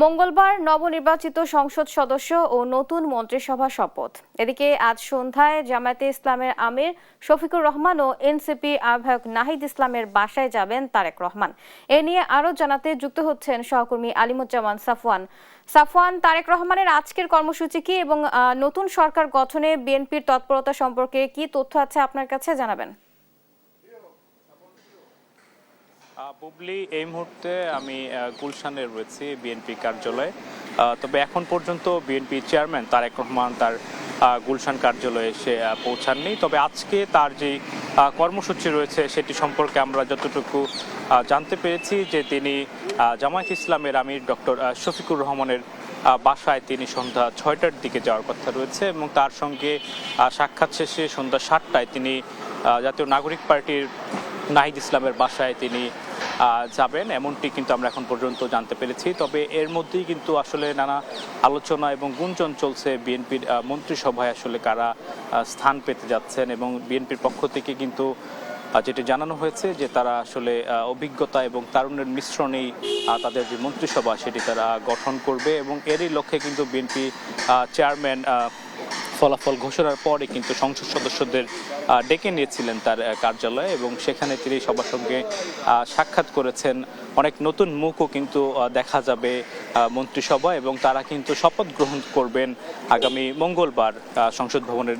মঙ্গলবার নবনির্বাচিত সংসদ সদস্য ও নতুন মন্ত্রিসভা শপথ। এদিকে আজ সন্ধ্যায় জামায়াতে ইসলামের আমির শফিকুর রহমান ও এনসিপি আহ্বায়ক নাহিদ ইসলামের বাসায় যাবেন তারেক রহমান। এ নিয়ে আরও জানাতে যুক্ত হচ্ছেন সহকর্মী আলিমুজ্জামান সাফওয়ান। তারেক রহমানের আজকের কর্মসূচি কি এবং নতুন সরকার গঠনে বিএনপির তৎপরতা সম্পর্কে কি তথ্য আছে আপনার কাছে জানাবেন? বুবলি, এই মুহূর্তে আমি গুলশানে রয়েছি বিএনপি কার্যালয়ে। তবে এখন পর্যন্ত বিএনপি চেয়ারম্যান তারেক রহমান তার গুলশান কার্যালয়ে এসে পৌঁছাননি। তবে আজকে তার যে কর্মসূচি রয়েছে সেটি সম্পর্কে আমরা যতটুকু জানতে পেরেছি যে তিনি জামায়াত ইসলামের আমির ডক্টর শফিকুর রহমানের বাসায় তিনি সন্ধ্যা 6টার দিকে যাওয়ার কথা রয়েছে এবং তার সঙ্গে সাক্ষাৎ শেষে সন্ধ্যা 7টায় তিনি জাতীয় নাগরিক পার্টির নাহিদ ইসলামের বাসায় তিনি যাবেন, এমনটি কিন্তু আমরা এখন পর্যন্ত জানতে পেরেছি। তবে এর মধ্যেই কিন্তু আসলে নানা আলোচনা এবং গুঞ্জন চলছে বিএনপির মন্ত্রিসভায় আসলে কারা স্থান পেতে যাচ্ছেন, এবং বিএনপির পক্ষ থেকে কিন্তু যেটি জানানো হয়েছে যে তারা আসলে অভিজ্ঞতা এবং তারুণ্যের মিশ্রণেই তাদের যে মন্ত্রিসভা সেটি তারা গঠন করবে, এবং এরই লক্ষ্যে কিন্তু বিএনপি চেয়ারম্যান ফলাফল ঘোষণার পরে কিন্তু সংসদ সদস্যদের ডেকে নিয়েছিলেন তার কার্যালয়ে, এবং সেখানে তিনি সবার সঙ্গে সাক্ষাৎ করেছেন। অনেক নতুন মুখও কিন্তু দেখা যাবে মন্ত্রিসভা, এবং তারা কিন্তু শপথ গ্রহণ করবেন আগামী মঙ্গলবার সংসদ ভবনের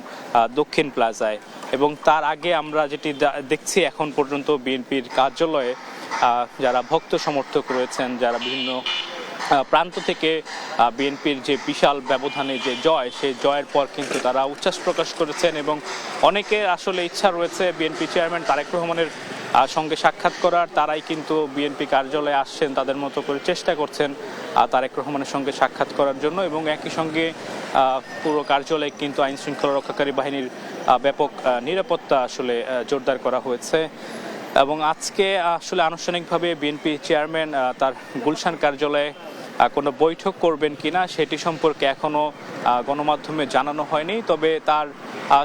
দক্ষিণ প্লাজায়। এবং তার আগে আমরা যেটি দেখছি এখন পর্যন্ত বিএনপির কার্যালয়ে যারা ভক্ত সমর্থক রয়েছেন, যারা বিভিন্ন প্রান্ত থেকে বিএনপির যে বিশাল ব্যবধানে যে জয়, সেই জয়ের পর কিন্তু তারা উচ্ছ্বাস প্রকাশ করেছেন, এবং অনেকের আসলে ইচ্ছা রয়েছে বিএনপি চেয়ারম্যান তারেক রহমানের সঙ্গে সাক্ষাৎ করার। তারাই কিন্তু বিএনপি কার্যালয়ে আসছেন, তাদের মতো করে চেষ্টা করছেন তারেক রহমানের সঙ্গে সাক্ষাৎ করার জন্য, এবং একই সঙ্গে পুরো কার্যালয়ে কিন্তু আইন শৃঙ্খলা রক্ষাকারী বাহিনীর ব্যাপক নিরাপত্তা আসলে জোরদার করা হয়েছে। এবং আজকে আসলে আনুষ্ঠানিকভাবে বিএনপি চেয়ারম্যান তার গুলশান কার্যালয়ে কোনো বৈঠক করবেন কিনা সেটি সম্পর্কে এখনো গণমাধ্যমে জানানো হয়নি। তবে তার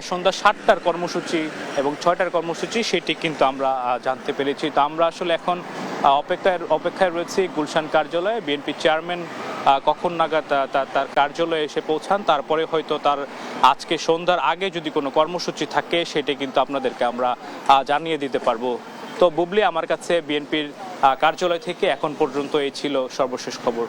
সন্ধ্যা 7টার কর্মসূচি এবং 6টার কর্মসূচি সেটি কিন্তু আমরা জানতে পেরেছি। তো আমরা আসলে এখন অপেক্ষায় রয়েছি গুলশান কার্যালয়ে। বিএনপি চেয়ারম্যান কখন নাগাদ তার কার্যালয়ে এসে পৌঁছান, তারপরে হয়তো তার আজকে সন্ধ্যার আগে যদি কোনো কর্মসূচি থাকে সেটি কিন্তু আপনাদেরকে আমরা জানিয়ে দিতে পারবো। তো বুবলি, আমার কাছে বিএনপির কার্যালয় থেকে এখন পর্যন্ত এই ছিল সর্বশেষ খবর।